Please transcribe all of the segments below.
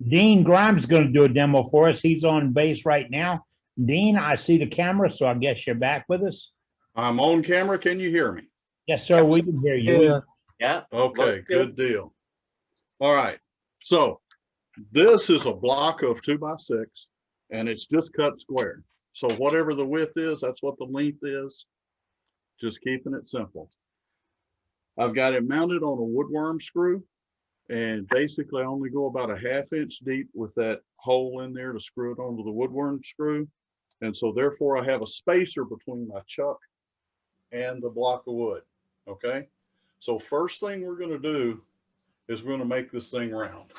Dean Grimes is going to do a demo for us. He's on base right now. Dean, I see the camera, so I guess you're back with us. I'm on camera. Can you hear me? Yes, sir. We can hear you. Yeah. Yeah. Okay, good deal. All right. So this is a block of 2x6 and it's just cut square. So whatever the width is, that's what the length is. Just keeping it simple. I've got it mounted on a woodworm screw and basically I only go about a 1/2 inch deep with that hole in there to screw it onto the woodworm screw. And so therefore I have a spacer between my chuck and the block of wood. Okay. So first thing we're going to do is we're going to make this thing round.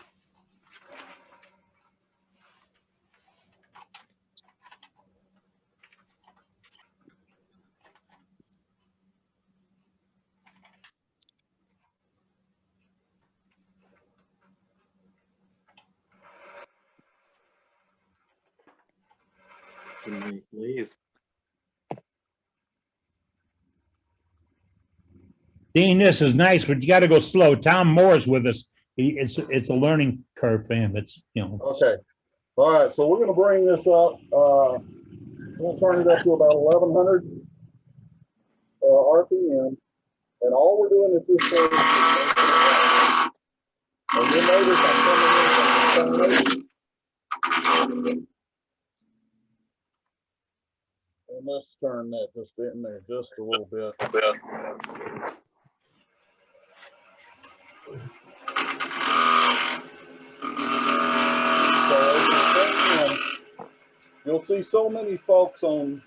Please. Dean, this is nice, but you got to go slow. Tom Moore's with us. It's a learning curve for him. It's, you know. Okay. All right. So we're going to bring this up. We'll turn it up to about 1100 RPM. And all we're doing at this point is, and you'll notice I'm coming in. And let's turn that just in there just a little bit. You'll see so many folks on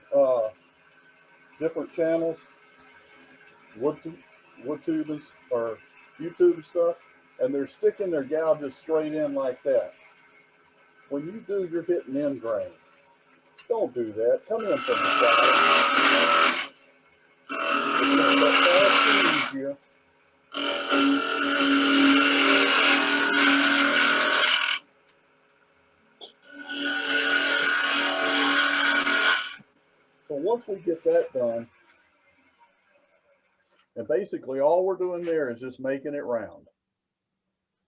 different channels, WoodTube or YouTube stuff, and they're sticking their gouges straight in like that. When you do, you're hitting end grain. Don't do that. Come in from the side. It's easier. So once we get that done, and basically all we're doing there is just making it round.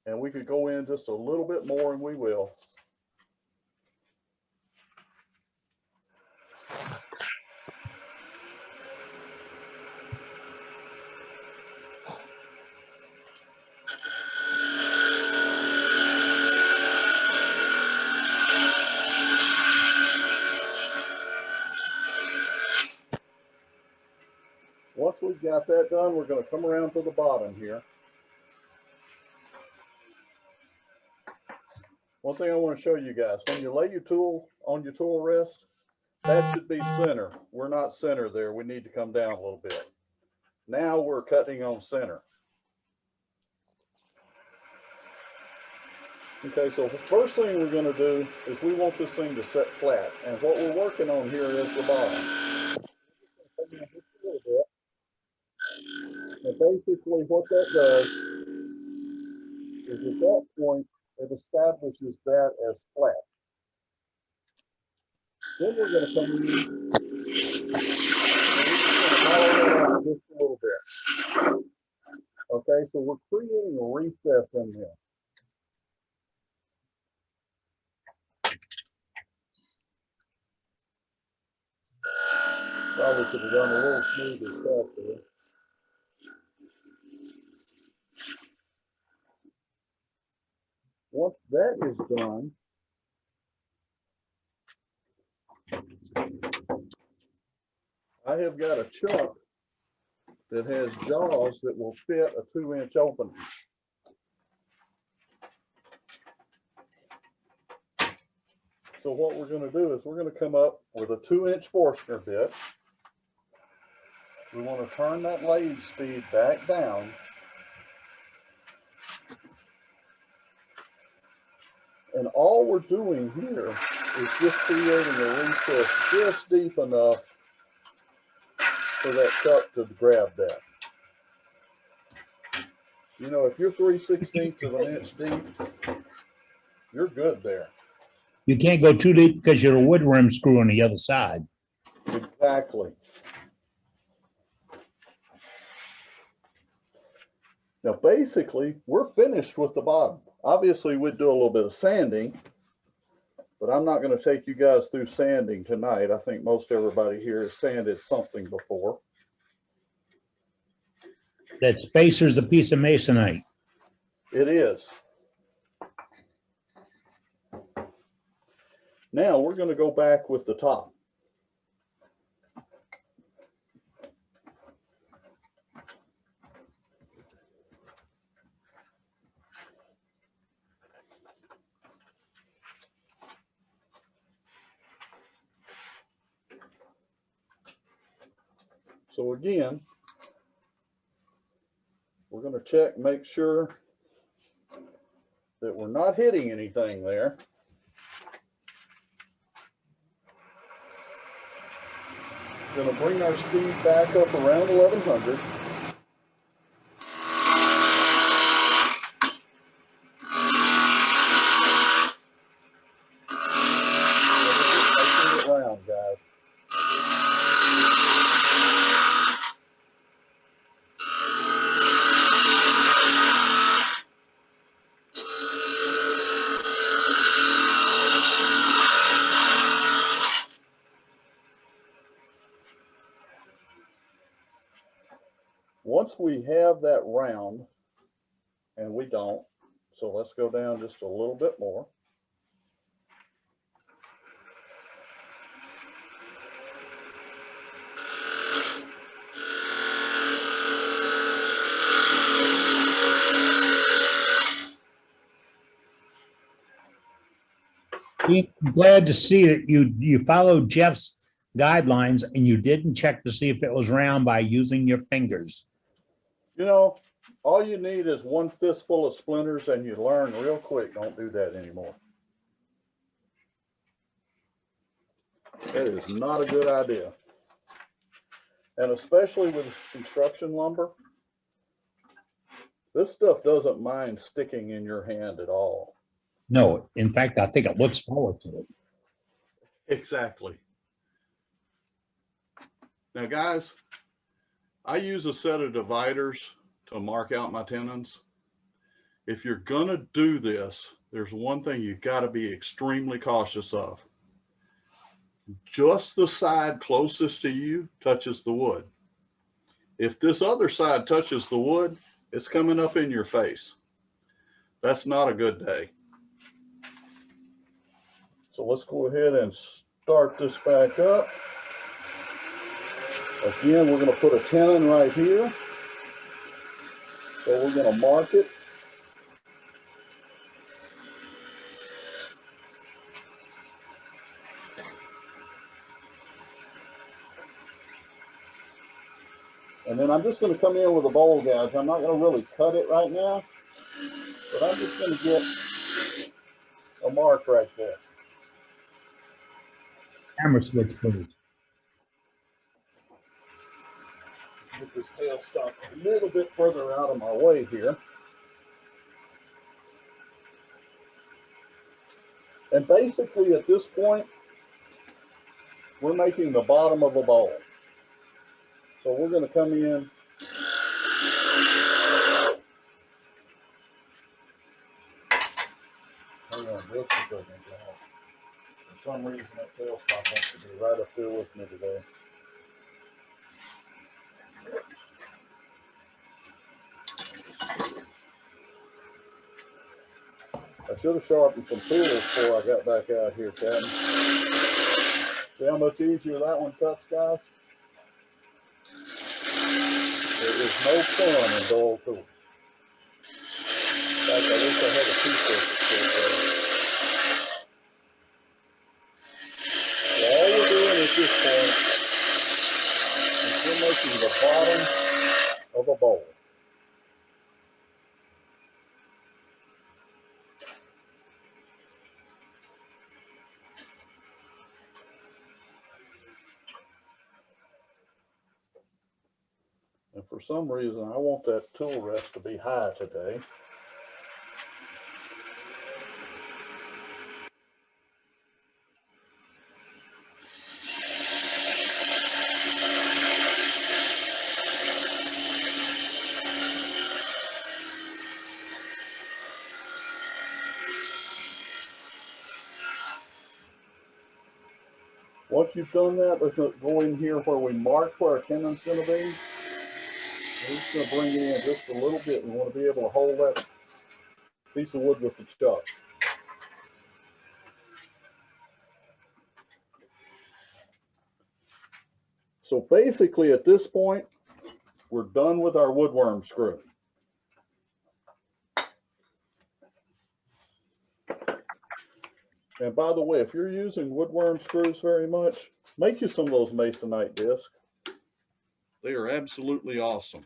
And we could go in just a little bit more and we will. Once we've got that done, we're going to come around to the bottom here. One thing I want to show you guys, when you lay your tool on your tool rest, that should be center. We're not center there. We need to come down a little bit. Now we're cutting on center. Okay, so the first thing we're going to do is we want this thing to set flat. And what we're working on here is the bottom. And basically what that does is at that point, it establishes that as flat. Then we're going to come in and just a little bit. Okay, so we're creating a recess in here. Probably could have done a little smoother stuff there. Once that is done, I have got a chuck that has jaws that will fit a 2-inch opening. So what we're going to do is we're going to come up with a 2-inch Forstner bit. We want to turn that lathe speed back down. And all we're doing here is just creating a recess just deep enough for that chuck to grab that. You know, if you're 3/16 of an inch deep, you're good there. You can't go too deep because you're a wood rim screw on the other side. Exactly. Now, basically, we're finished with the bottom. Obviously, we'd do a little bit of sanding, but I'm not going to take you guys through sanding tonight. I think most everybody here has sanded something before. That spacer's a piece of masonite. It is. Now we're going to go back with the top. So again, we're going to check, make sure that we're not hitting anything there. Going to bring our speed back up around 1100. Making it round, guys. Once we have that round, and we don't, so let's go down just a little bit more. I'm glad to see that you followed Jeff's guidelines and you didn't check to see if it was round by using your fingers. You know, all you need is one fistful of splinters and you learn real quick. Don't do that anymore. That is not a good idea. And especially with construction lumber, this stuff doesn't mind sticking in your hand at all. No, in fact, I think it looks forward to it. Exactly. Now, guys, I use a set of dividers to mark out my tenons. If you're going to do this, there's one thing you've got to be extremely cautious of. Just the side closest to you touches the wood. If this other side touches the wood, it's coming up in your face. That's not a good day. So let's go ahead and start this back up. Again, we're going to put a tenon right here. So we're going to mark it. And then I'm just going to come in with a bowl gouge. I'm not going to really cut it right now, but I'm just going to get a mark right there. Camera switch, please. Get this tailstock a little bit further out of my way here. And basically at this point, we're making the bottom of a bowl. So we're going to come in. Hang on just a second, guys. For some reason that tailstock wants to be right up there with me today. I should have sharpened some tools before I got back out here, Captain. See how much easier that one cuts, guys? There is no fun in dull tools. In fact, I wish I had a toothpick that said that. So all we're doing at this point is we're making the bottom of a bowl. And for some reason, I want that tool rest to be high today. Once you've done that, let's go in here where we marked where our tenon's going to be. We're just going to bring it in just a little bit. We want to be able to hold that piece of wood with the chuck. So basically at this point, we're done with our woodworm screw. And by the way, if you're using woodworm screws very much, make you some of those Masonite discs. They are absolutely awesome.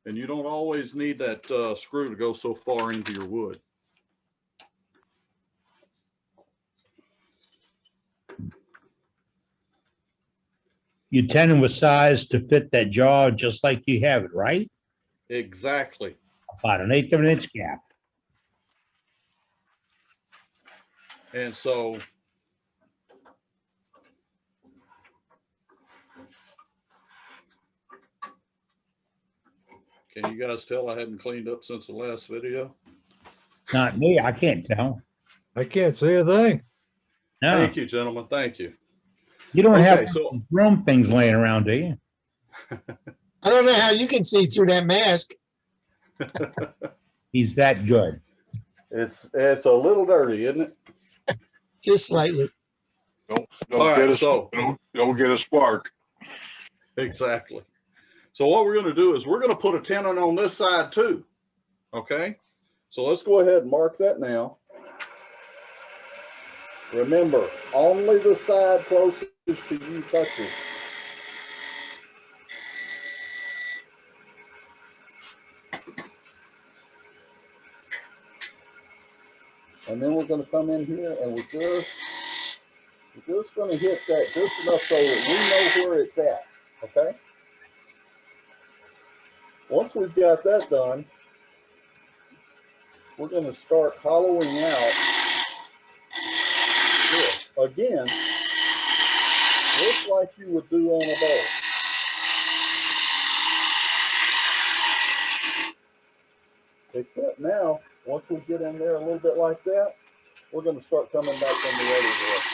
And you don't always need that screw to go so far into your wood. Your tenon was sized to fit that jaw just like you have it, right? Exactly. About 1/8 of an inch gap. And so can you guys tell I hadn't cleaned up since the last video? Not me, I can't tell. I can't see a thing. No, Thank you, gentlemen. Thank you. you don't have Okay, so room things laying around, do you? I don't know how you can see through that mask. He's that good. it's a little dirty, isn't it? Just slightly. All Don't right, get a so don't get a spark. exactly. So what we're going to do is we're going to put a tenon on this side too. Okay. So let's go ahead and mark that now. Remember, only the side closest to you touches. And then we're going to come in here and we're just going to hit that just enough so that we know where it's at. Okay. Once we've got that done, we're going to start hollowing out this. Again, just like you would do on a bowl. Except now, once we get in there a little bit like that, we're going to start coming back from the other direction.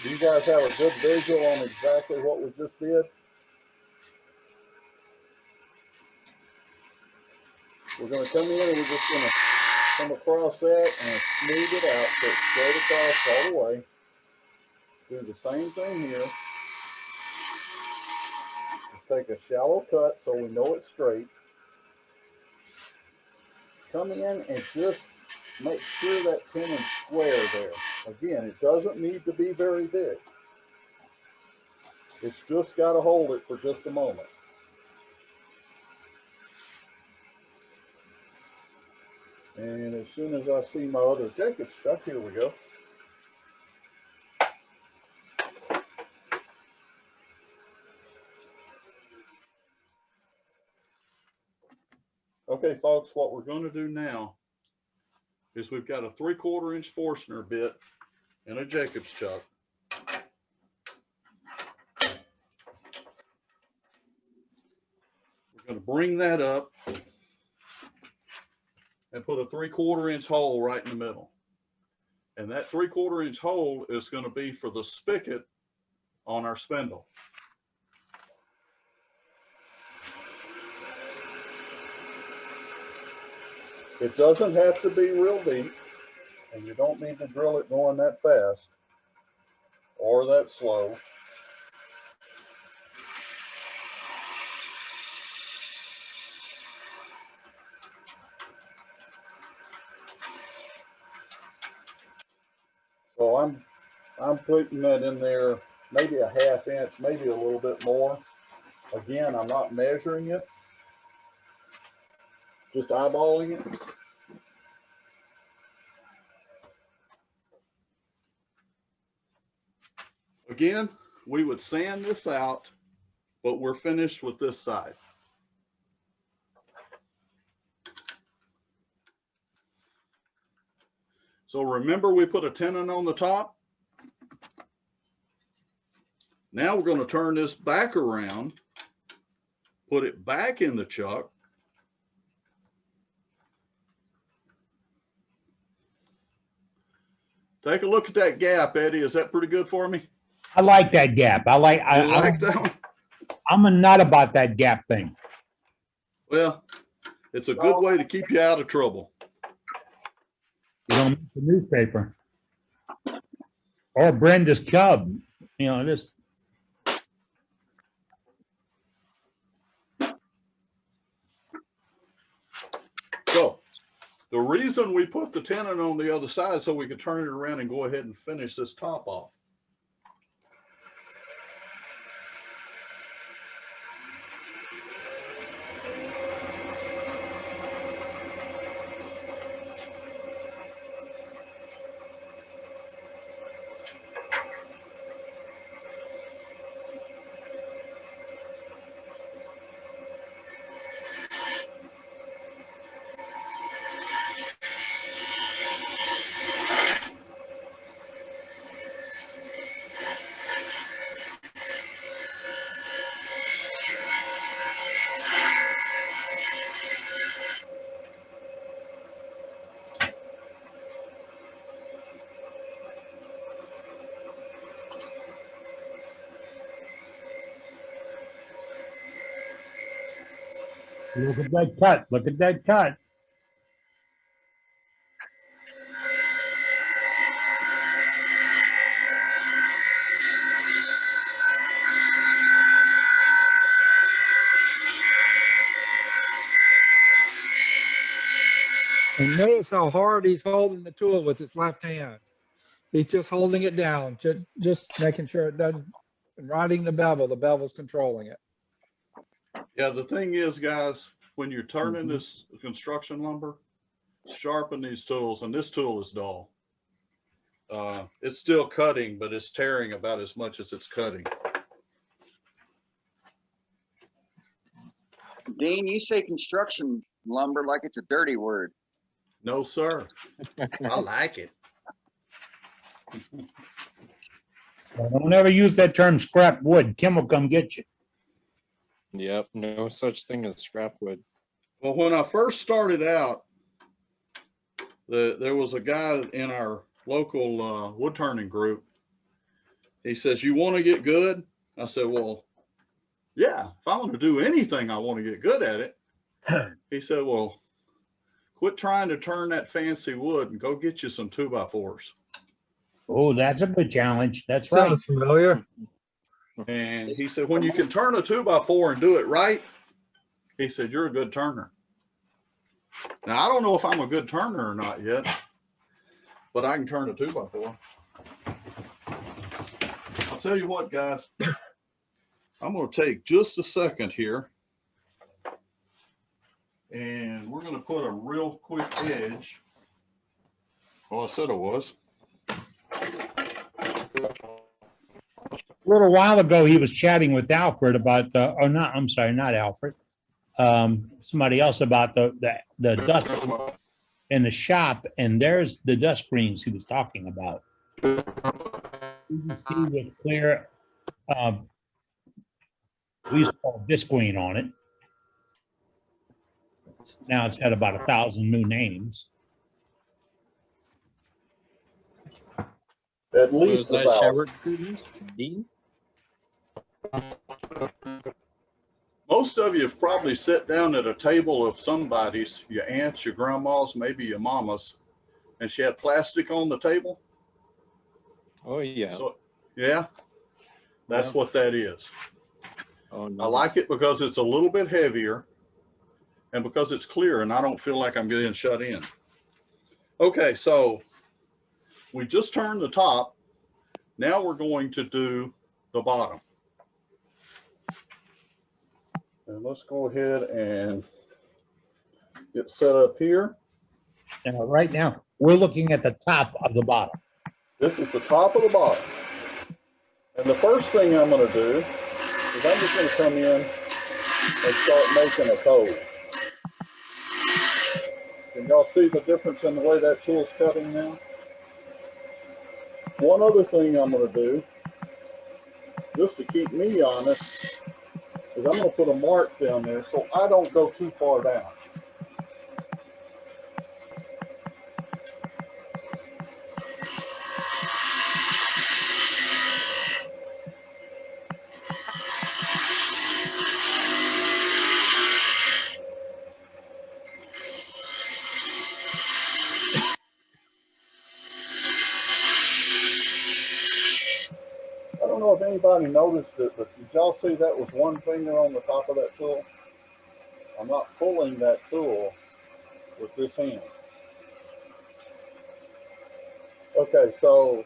Do you guys have a good visual on exactly what we just did? We're going to come in and we're just going to come across that and smooth it out so it's straight across all the way. Do the same thing here. Just take a shallow cut so we know it's straight. Come in and just make sure that tenon's square there. Again, it doesn't need to be very big. It's just got to hold it for just a moment. And as soon as I see my other Jacob's chuck, here we go. Okay, folks, what we're going to do now is we've got a 3/4 inch Forstner bit and a Jacob's chuck. We're going to bring that up and put a 3/4 inch hole right in the middle. And that 3/4 inch hole is going to be for the spigot on our spindle. It doesn't have to be real deep, and you don't need to drill it going that fast or that slow. So I'm putting that in there maybe a 1/2 inch, maybe a little bit more. Again, I'm not measuring it, just eyeballing it. Again, we would sand this out, but we're finished with this side. So remember we put a tenon on the top? Now we're going to turn this back around, put it back in the chuck. Take a look at that gap, Eddie. Is that pretty good for me? I like that gap. I like That one? I'm a nut about that gap thing. Well, it's a good way to keep you out of trouble. You don't miss the newspaper. Or Brenda's Cub. You know, just So the reason we put the tenon on the other side is so we could turn it around and go ahead and finish this top off. look at that cut. Look at that cut. And notice how hard he's holding the tool with his left hand. He's just holding it down, just making sure it doesn't, and riding the bevel's controlling it. Yeah, the thing is, guys, when you're turning this construction lumber, sharpen these tools, and this tool is dull. It's still cutting, but it's tearing about as much as it's cutting. Dean, you say construction lumber like it's a dirty word. No, sir. I like it. Don't ever use that term scrap wood. Kim will come get you. Yep, no such thing as scrap wood. Well, when I first started out, there was a guy in our local wood turning group. He says, "You want to get good?" I said, "Well, yeah, if I want to do anything, I want to get good at it." He said, "Well, quit trying to turn that fancy wood and go get you some 2x4s." Oh, that's a good challenge. That's right. Sounds familiar. And he said, "When you can turn a 2x4 and do it right," he said, "you're a good turner." Now, I don't know if I'm a good turner or not yet, but I can turn a 2x4. I'll tell you what, guys, I'm going to take just a second here, and we're going to put a real quick edge. Well, I said it was. A little while ago, he was chatting with Alfred about the, or not, I'm sorry, not Alfred. Somebody else about the dust in the shop, and there's the dust screens he was talking about. You can see with clear, we used to call disc screen on it. Now it's had about 1,000 new names. At Was least that about. shower curtains, Dean? Most of you have probably sat down at a table of somebody's, your aunts, your grandmas, maybe your mamas, and she had plastic on the table. Oh yeah. So, yeah, that's Yeah. what that is. Oh, I nice. like it because it's a little bit heavier and because it's clear and I don't feel like I'm getting shut in. Okay, so we just turned the top. Now we're going to do the bottom. And let's go ahead and get set up here. Now, right now, we're looking at the top of the bottom. This is the top of the bottom. And the first thing I'm going to do is I'm just going to come in and start making a code. Can y'all see the difference in the way that tool's cutting now? One other thing I'm going to do just to keep me honest, is I'm gonna put a mark down there so I don't go too far down. I don't know if anybody noticed it, but did y'all see that was one finger on the top of that tool? I'm not pulling that tool with this hand. Okay, so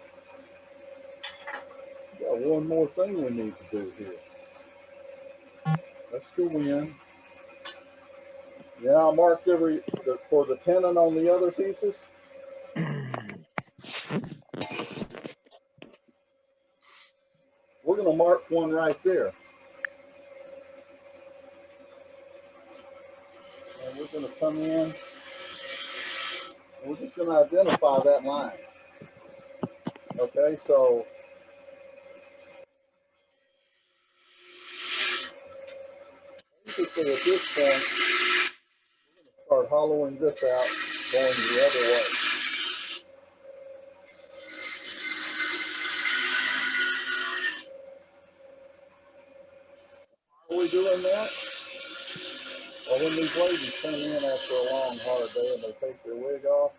got one more thing we need to do here. Let's go in. Yeah, I marked for the tenon on the other pieces. We're going to mark one right there. And we're going to come in. And we're just going to identify that line. Okay, so basically at this point, we're going to start hollowing this out, going the other way. How are we doing that? Well, when these ladies come in after a long, hard day and they take their wig off,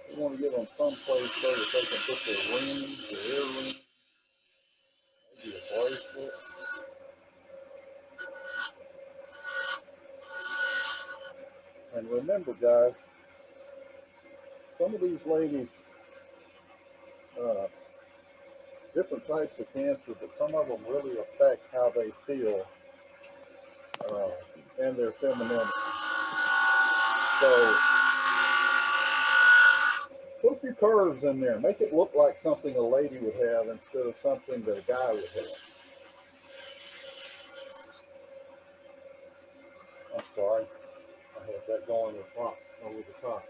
we want to give them some place so that they can put their rings, their earrings, maybe a bracelet. And remember, guys, some of these ladies, different types of cancer, but some of them really affect how they feel and their femininity. So put a few curves in there. Make it look like something a lady would have instead of something that a guy would have. I'm sorry. I had that going with front over the top.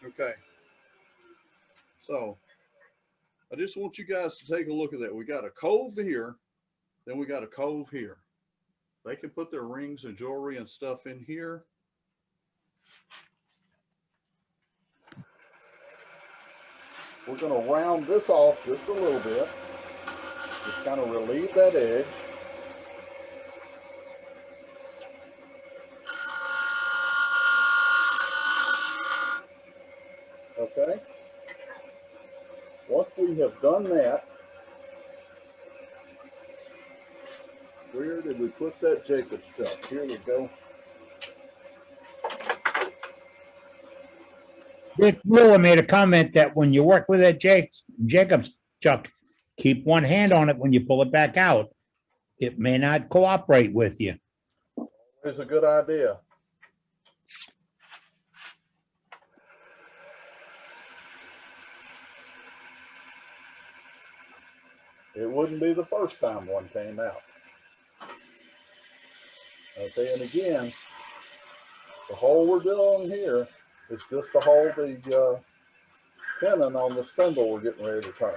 Okay. So I just want you guys to take a look at that. We got a cove here, then we got a cove here. They can put their rings and jewelry and stuff in here. We're going to round this off just a little bit. Just kind of relieve that edge. Okay. Once we have done that, where did we put that Jacob's chuck? Here we go. Dick Brewer made a comment that when you work with that Jacob's chuck, keep one hand on it when you pull it back out. It may not cooperate with you. It's a good idea. It wouldn't be the first time one came out. Okay, and again, the hole we're doing here is just to hold the tenon on the spindle we're getting ready to turn.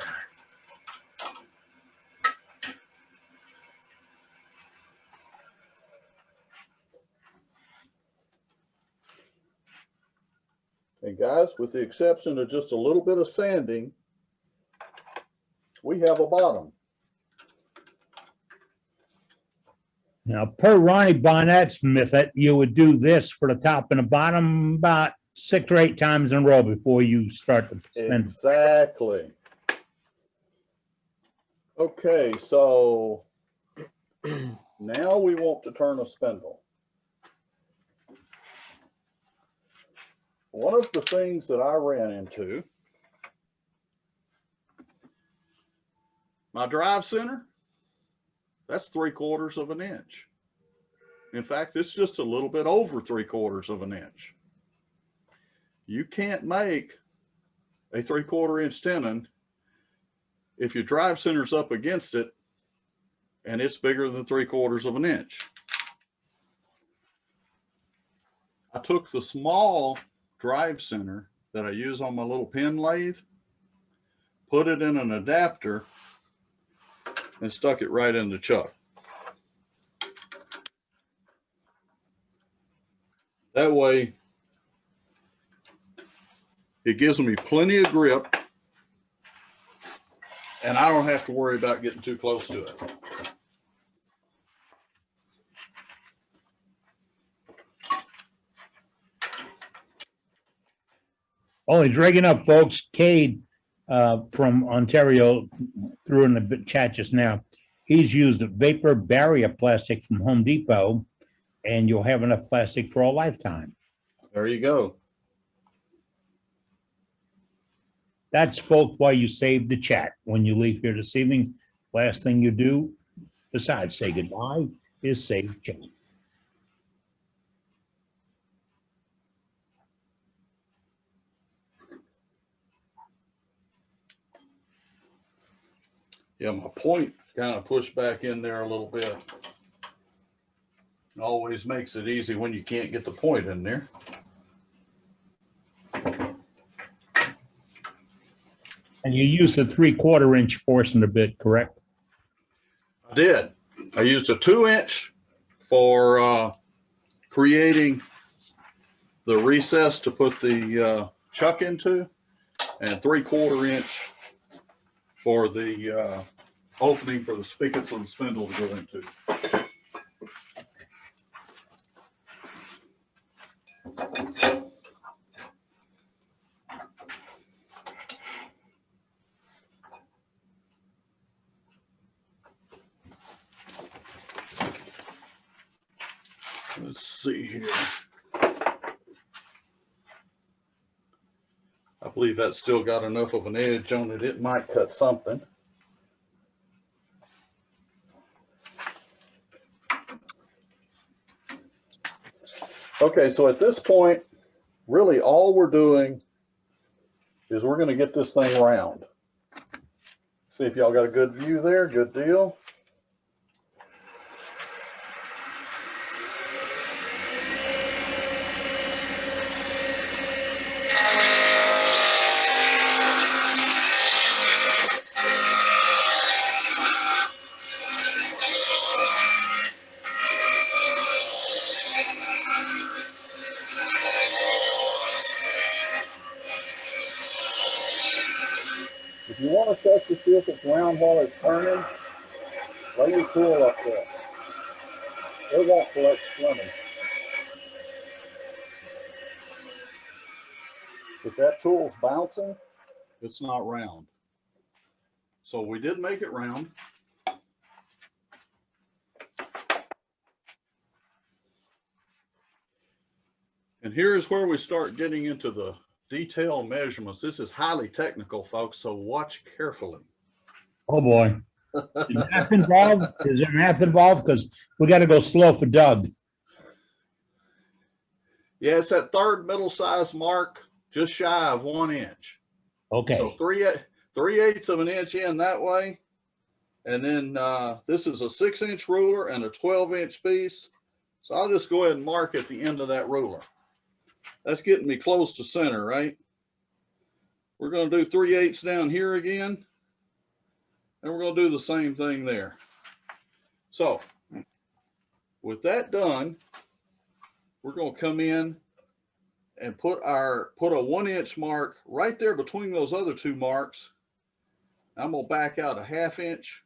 And guys, with the exception of just a little bit of sanding, we have a bottom. Now, per Ronnie Barnett's method, you would do this for the top and the bottom about 6 or 8 times in a row before you start to spin. Exactly. Okay, so now we want to turn a spindle. One of the things that I ran into, my drive center, that's 3/4 of an inch. In fact, it's just a little bit over 3/4 of an inch. You can't make a 3/4 inch tenon if your drive center's up against it and it's bigger than 3/4 of an inch. I took the small drive center that I use on my little pen lathe, put it in an adapter, and stuck it right in the chuck. That way, it gives me plenty of grip, and I don't have to worry about getting too close to it. Oh, he's rigging up, folks. Kade from Ontario threw in the chat just now. He's used a vapor barrier plastic from Home Depot, and you'll have enough plastic for a lifetime. There you go. That's, folks, why you save the chat when you leave here this evening. Last thing you do, besides say goodbye, is save chat. Yeah, my point kind of pushed back in there a little bit. Always makes it easy when you can't get the point in there. And you used a 3/4 inch forcing a bit, correct? I did. I used a 2-inch for creating the recess to put the chuck into, and 3/4 inch for the opening for the spigots and the spindle to go into. Let's see here. I believe that's still got enough of an edge on it. It might cut something. Okay, so at this point, really all we're doing is we're going to get this thing round. See if y'all got a good view there. Good deal. If you want to check to see if it's round while it's turning, lay your tool up there. It won't collect splinters. If that tool's bouncing, it's not round. So we did make it round. And here's where we start getting into the detailed measurements. This is highly technical, folks, so watch carefully. Oh, boy. Is math involved? Is there math involved? Because we got to go slow for Doug. Yeah, it's that third middle size mark, just shy of 1 inch. Okay. So 3/8 of an inch in that way. And then this is a 6-inch ruler and a 12-inch piece. So I'll just go ahead and mark at the end of that ruler. That's getting me close to center, right? We're going to do 3/8 down here again. And we're going to do the same thing there. So with that done, we're going to come in and put a 1-inch mark right there between those other two marks. I'm going to back out a 1/2 inch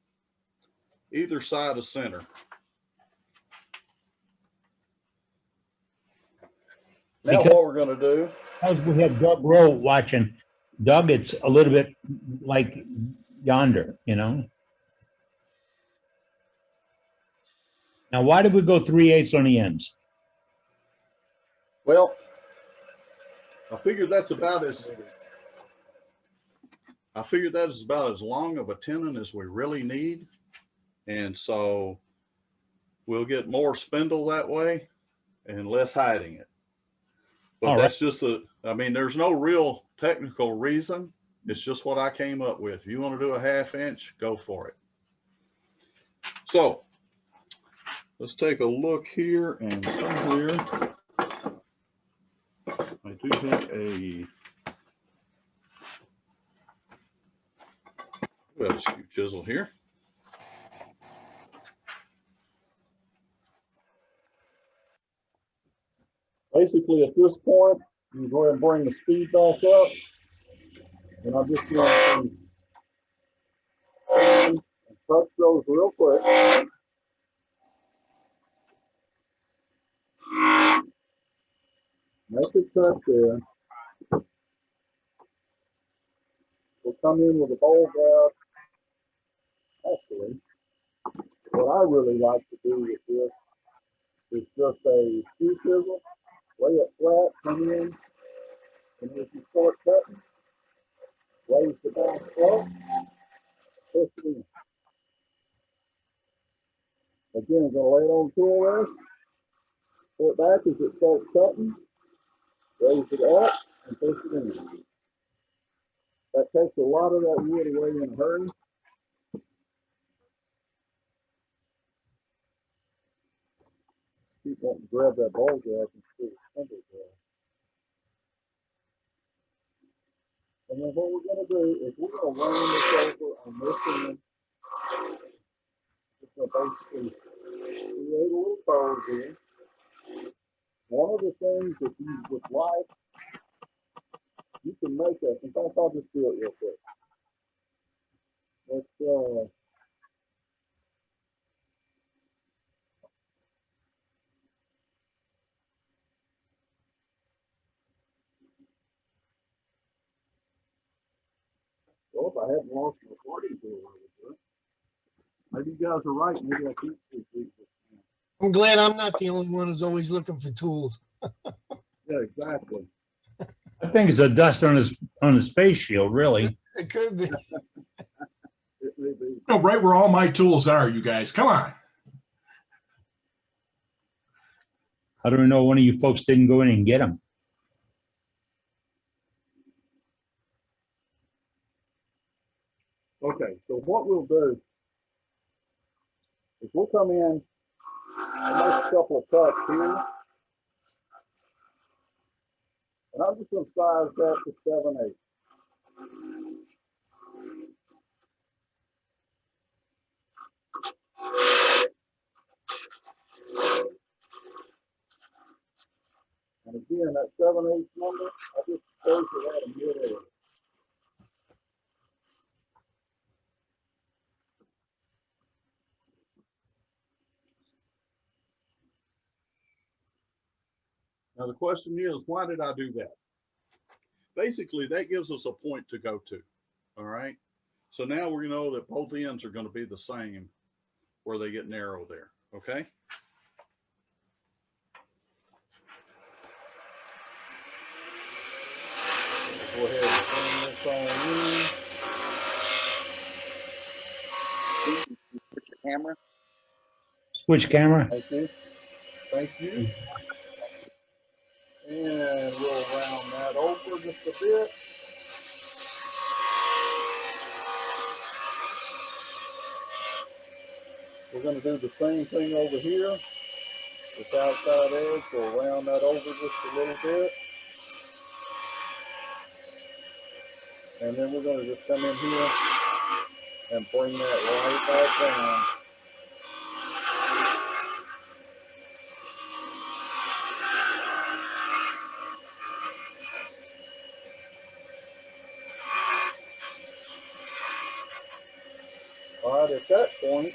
either side of center. Now Because- what we're going to do, As we have Doug Rowe watching, Doug, it's a little bit like yonder, you know? Now, why did we go 3/8 on the ends? well, I figured that's about as long of a tenon as we really need. And so we'll get more spindle that way and less hiding it. But All that's just there's no real technical reason. It's just what I came up with. If you want to do a 1/2 inch, go for it. So let's take a look here, and somewhere I do have a skew chisel here. basically at this point, you go ahead and bring the speed back up. And I'm just going to touch those real quick. Make a cut there. We'll come in with a bowl grab. Actually, what I really like to do with this is just a skew chisel, lay it flat, come in, and if you start cutting, raise the back up, push it in. Again, gonna lay it on tool rest, pull it back as it starts cutting, raise it up, and push it in. That takes a lot of that wood away in a hurry. Keep wanting to grab that bowl grab instead of spindle grab. And then what we're going to do is we're going to round this over on this end. Just going to basically create a little curve here. One of the things that you would like, you can make a, in fact, I'll just do it real quick. Let's, well, if I hadn't lost my recording tool over here, maybe you guys are right. Maybe I can't see these. I'm glad I'm not the only one who's always looking for tools. Yeah, exactly. I think it's a dust on his face shield, really. It could be. It may be. know right where all my tools are, you guys. Come on. How do we know one of you folks didn't go in and get them? Okay, so what we'll do is we'll come in and make a couple of cuts here. And I'm just going to size that to 7/8. And again, that 7/8 number, I just chose it at a mid-air. Now the question is, why did I do that? Basically, that gives us a point to go to. All right. So now we know that both ends are going to be the same where they get narrow there. Okay. Go ahead and bring this on Put your camera. Switch camera. in. Thank you. Thank you. And we'll round that over just a bit. We're going to do the same thing over here. This outside edge, we'll round that over just a little bit. And then we're going to just come in here and bring that right back down. All right, at that point,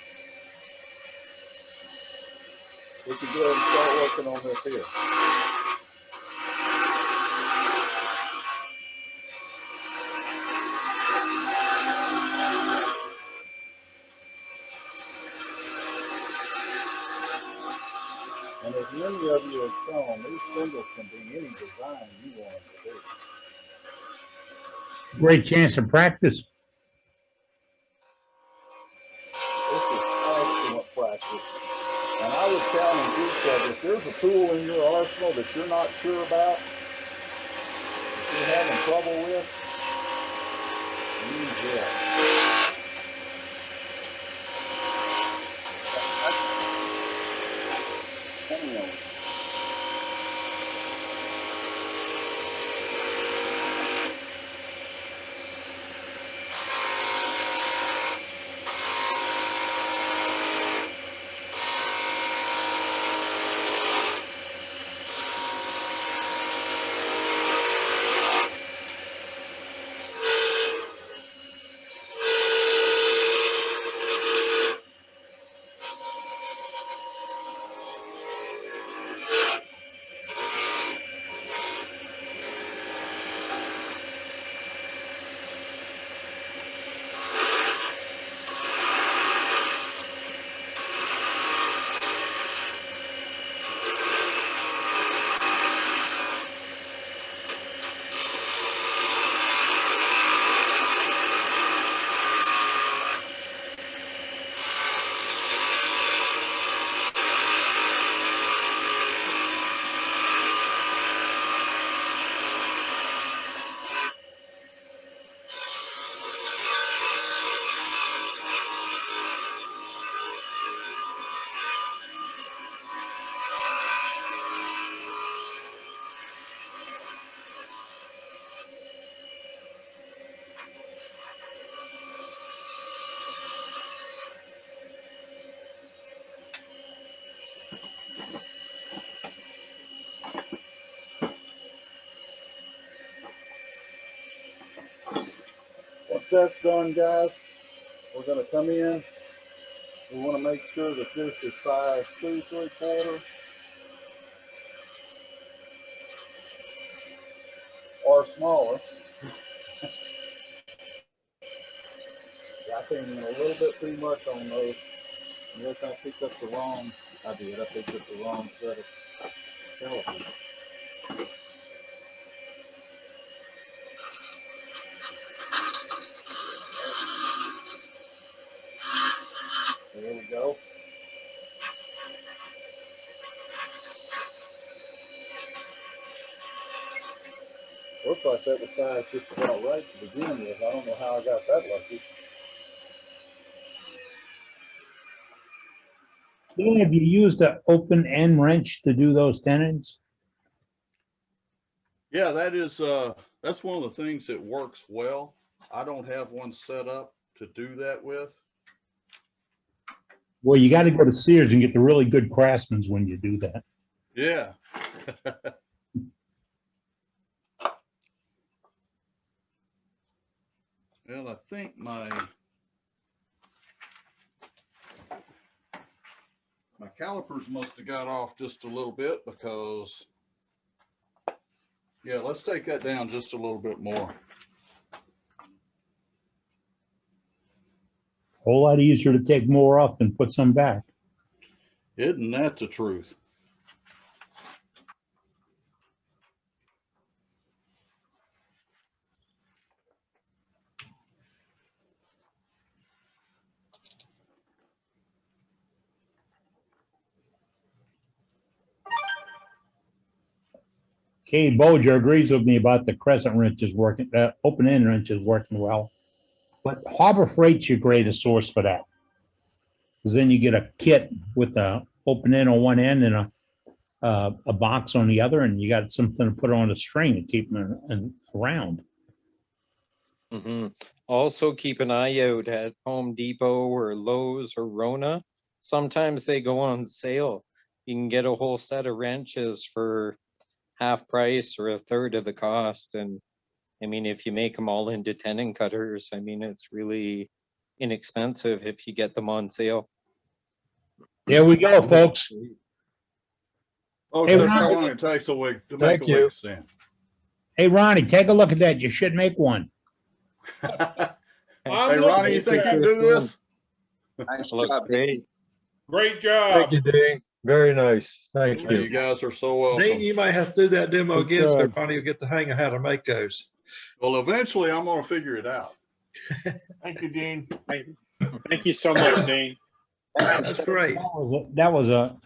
we can go ahead and start working on this here. And as many of you have shown, these spindles can be any design you want them to be. Great chance to practice. This is excellent practice. And I would challenge each of you, if there's a tool in your arsenal that you're not sure about, if you're having trouble with, use this. Anyway, that's done, guys, we're gonna come in. We wanna make sure that this is size 2 3/4 or smaller. I came in a little bit too much on those. Unless I picked up the wrong, I did, I picked up the wrong set of calipers. There we go. Looks like that was size just about right to begin with. I don't know how I got that lucky. Dean, have you used an open end wrench to do those tenons? Yeah, that's one of the things that works well. I don't have one set up to do that with. Well, you got to go to Sears and get the really good craftsmen when you do that. Yeah. Well, I think my calipers must have got off just a little bit because, yeah, let's take that down just a little bit more. Whole lot easier to take more off than put some back. Isn't that the truth? Kade Bolger agrees with me about the crescent wrenches working, open end wrenches working well. But Harbor Freight's your greatest source for that. Because then you get a kit with the open end on one end and a box on the other, and you got something to put on a string to keep them around. Also, keep an eye out at Home Depot or Lowe's or Rona. Sometimes they go on sale. You can get a whole set of wrenches for half price or a third of the cost. And I mean, if you make them all into tenon cutters, I mean, it's really inexpensive if you get them on sale. There we go, folks. Oh, Hey, that's how Ron- long it takes a wig to make Thank a you. wig stand. Hey, Ronnie, take a look at that. You should make one. Hey, Ronnie, you think you can do this? Nice Looks job. great. Great job. Thank you, Dean. Very nice. Thank Hey, you you. guys are so Dean, welcome. you might have to do that demo Good again so job. Ronnie will get the hang of how to make those. Well, eventually I'm gonna figure it out. Thank you, Dean. Thank you so much, Dean. That's great. That was a